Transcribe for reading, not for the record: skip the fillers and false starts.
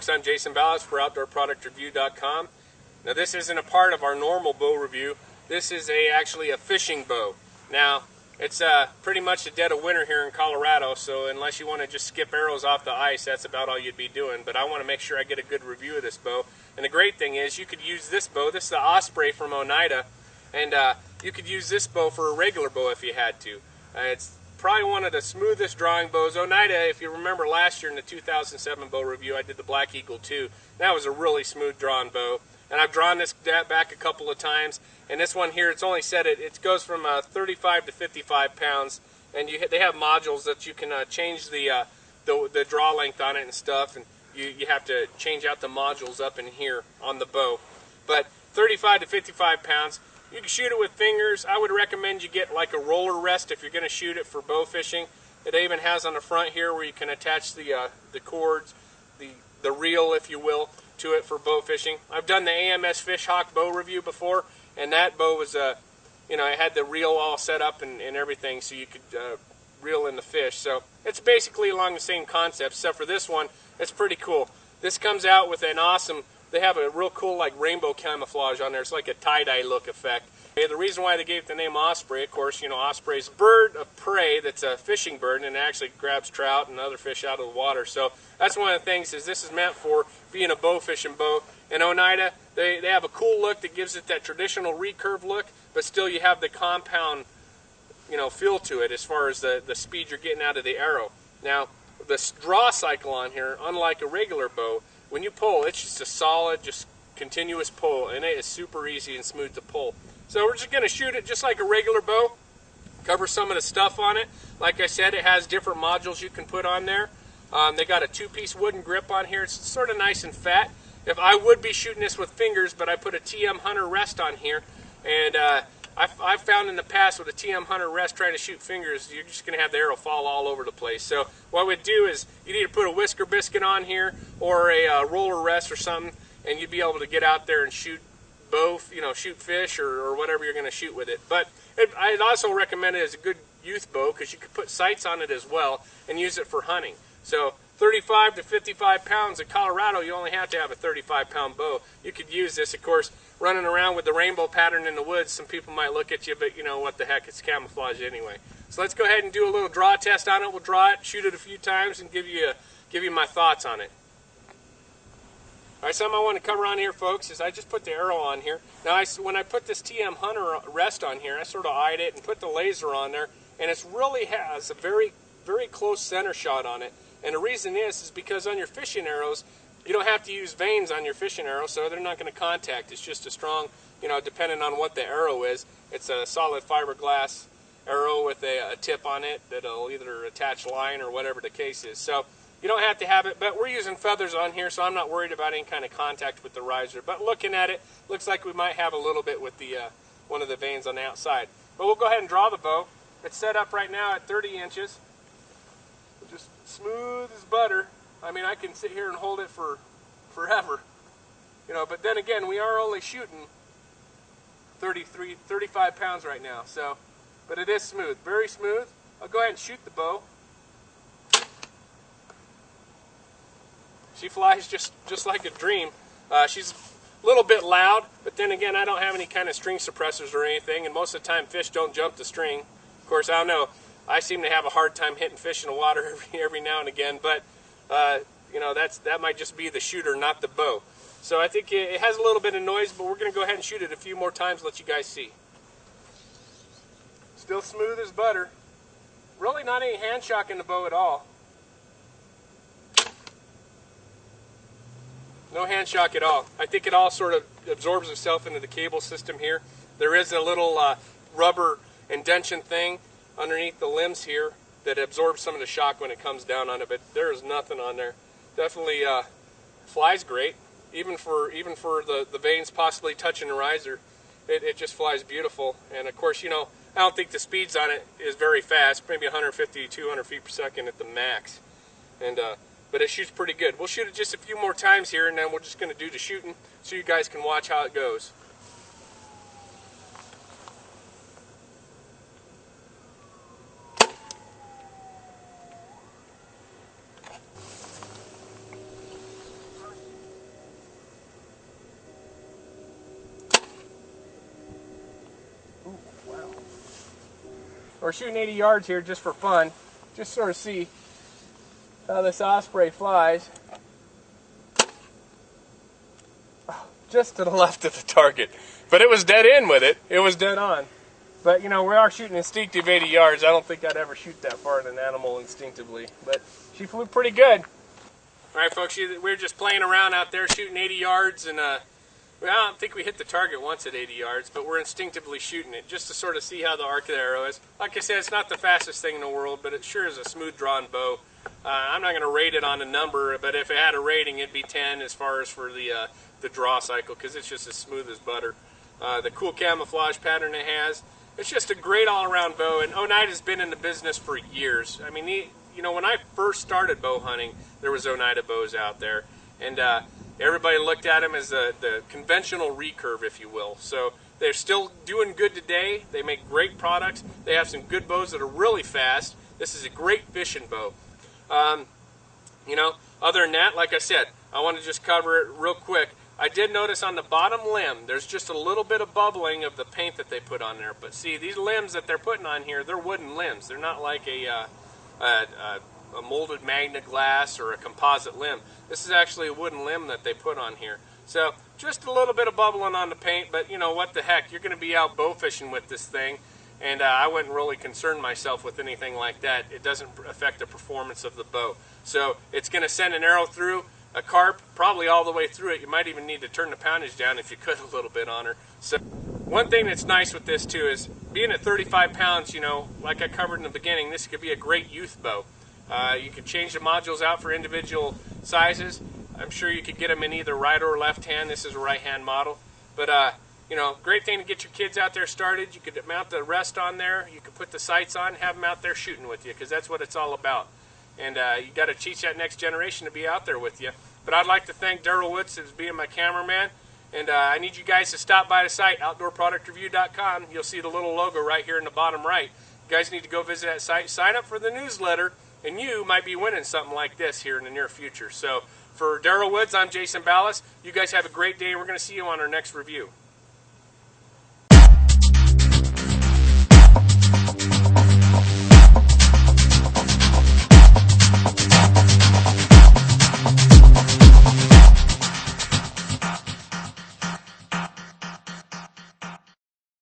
folks, I'm Jason Ballas for OutdoorProductReview.com. Now this isn't a part of our normal bow review. This is actually a fishing bow. Now it's pretty much the dead of winter here in Colorado, so unless you want to just skip arrows off the ice, that's about all you'd be doing. But I want to make sure I get a good review of this bow. And the great thing is you could use this bow. This is the Osprey from Oneida, and you could use this bow for a regular bow if you had to. It's probably one of the smoothest drawing bows. Oneida, if you remember last year in the 2007 bow review, I did the Black Eagle 2. That was a really smooth drawn bow. And I've drawn this back a couple of times. And this one here, it's only set it goes from 35 to 55 pounds. And they have modules that you can change the draw length on it and stuff. And you have to change out the modules up in here on the bow. But 35 to 55 pounds. You can shoot it with fingers. I would recommend you get like a roller rest if you're going to shoot it for bow fishing. It even has on the front here where you can attach the cords, the reel, if you will, to it for bow fishing. I've done the AMS Fish Hawk bow review before, and that bow was, it had the reel all set up and everything so you could reel in the fish. So it's basically along the same concept, except for this one, it's pretty cool. This comes out with an awesome, they have a real cool like rainbow camouflage on there. It's like a tie-dye look effect. Okay, the reason why they gave it the name Osprey, of course, Osprey's a bird of prey that's a fishing bird, and it actually grabs trout and other fish out of the water. So that's one of the things is this is meant for being a bow fishing bow. In Oneida, they have a cool look that gives it that traditional recurve look, but still you have the compound, feel to it as far as the speed you're getting out of the arrow. Now, the draw cycle on here, unlike a regular bow, when you pull, it's just a solid, just continuous pull, and it is super easy and smooth to pull. So we're just going to shoot it just like a regular bow, cover some of the stuff on it. Like I said, it has different modules you can put on there. They got a two-piece wooden grip on here. It's sort of nice and fat. If I would be shooting this with fingers, but I put a TM Hunter rest on here, and I've found in the past with a TM Hunter rest trying to shoot fingers, you're just going to have the arrow fall all over the place. So what we'd do is you'd either put a whisker biscuit on here or a roller rest or something, and you'd be able to get out there and shoot bow, shoot fish or whatever you're going to shoot with it. But I'd also recommend it as a good youth bow because you could put sights on it as well and use it for hunting. So 35 to 55 pounds in Colorado, you only have to have a 35-pound bow. You could use this, of course, running around with the rainbow pattern in the woods. Some people might look at you, but what the heck, it's camouflage anyway. So let's go ahead and do a little draw test on it. We'll draw it, shoot it a few times, and give you my thoughts on it. All right, something I want to cover on here, folks, is I just put the arrow on here. Now, when I put this TM Hunter rest on here, I sort of eyed it and put the laser on there, and it really has a very, very close center shot on it. And the reason is because on your fishing arrows, you don't have to use vanes on your fishing arrow, so they're not going to contact. It's just a strong, depending on what the arrow is, it's a solid fiberglass arrow with a tip on it that'll either attach line or whatever the case is. So you don't have to have it, but we're using feathers on here, so I'm not worried about any kind of contact with the riser. But looking at it, looks like we might have a little bit with the one of the vanes on the outside. But we'll go ahead and draw the bow. It's set up right now at 30 inches. Just smooth as butter. I mean, I can sit here and hold it for forever. But then again, we are only shooting 35 pounds right now. So, but it is smooth, very smooth. I'll go ahead and shoot the bow. She flies just like a dream. She's a little bit loud, but then again, I don't have any kind of string suppressors or anything, and most of the time fish don't jump the string. Of course, I don't know. I seem to have a hard time hitting fish in the water every now and again, but that might just be the shooter, not the bow. So I think it has a little bit of noise, but we're going to go ahead and shoot it a few more times, let you guys see. Still smooth as butter. Really not any hand shock in the bow at all. No hand shock at all. I think it all sort of absorbs itself into the cable system here. There is a little rubber indention thing underneath the limbs here that absorbs some of the shock when it comes down on it, but there is nothing on there. Definitely flies great, even for the vanes possibly touching the riser. It just flies beautiful. And of course, I don't think the speeds on it is very fast, maybe 150 to 200 feet per second at the max. And but it shoots pretty good. We'll shoot it just a few more times here, and then we're just going to do the shooting so you guys can watch how it goes. We're shooting 80 yards here just for fun. Just sort of see how this Osprey flies. Just to the left of the target. But it was dead in with it. It was dead on. But, you know, we are shooting instinctive 80 yards. I don't think I'd ever shoot that far in an animal instinctively. But she flew pretty good. All right, folks, we're just playing around out there shooting 80 yards. And I don't think we hit the target once at 80 yards, but we're instinctively shooting it just to sort of see how the arc of the arrow is. Like I said, it's not the fastest thing in the world, but it sure is a smooth-drawn bow. I'm not going to rate it on a number, but if it had a rating, it'd be 10 as far as for the draw cycle, because it's just as smooth as butter. The cool camouflage pattern it has. It's just a great all-around bow, and Oneida's been in the business for years. I mean, you know, when I first started bow hunting, there was Oneida bows out there, and everybody looked at them as the conventional recurve, if you will. So they're still doing good today. They make great products. They have some good bows that are really fast. This is a great fishing bow. You know, other than that, like I said, I want to just cover it real quick. I did notice on the bottom limb, there's just a little bit of bubbling of the paint that they put on there. But see, these limbs that they're putting on here, they're wooden limbs. They're not like a molded magna glass or a composite limb. This is actually a wooden limb that they put on here. So just a little bit of bubbling on the paint, but you know what the heck, you're going to be out bow fishing with this thing, and I wouldn't really concern myself with anything like that. It doesn't affect the performance of the bow. So it's going to send an arrow through a carp, probably all the way through it. You might even need to turn the poundage down if you could a little bit on her. So one thing that's nice with this too is being at 35 pounds, you know, like I covered in the beginning, this could be a great youth bow. You could change the modules out for individual sizes. I'm sure you could get them in either right or left hand. This is a right hand model. But, you know, great thing to get your kids out there started. You could mount the rest on there. You could put the sights on, have them out there shooting with you, because that's what it's all about. And you got to teach that next generation to be out there with you. But I'd like to thank Daryl Woods as being my cameraman. And I need you guys to stop by the site, outdoorproductreview.com. You'll see the little logo right here in the bottom right. You guys need to go visit that site, sign up for the newsletter, and you might be winning something like this here in the near future. So for Daryl Woods, I'm Jason Ballas. You guys have a great day, and we're going to see you on our next review.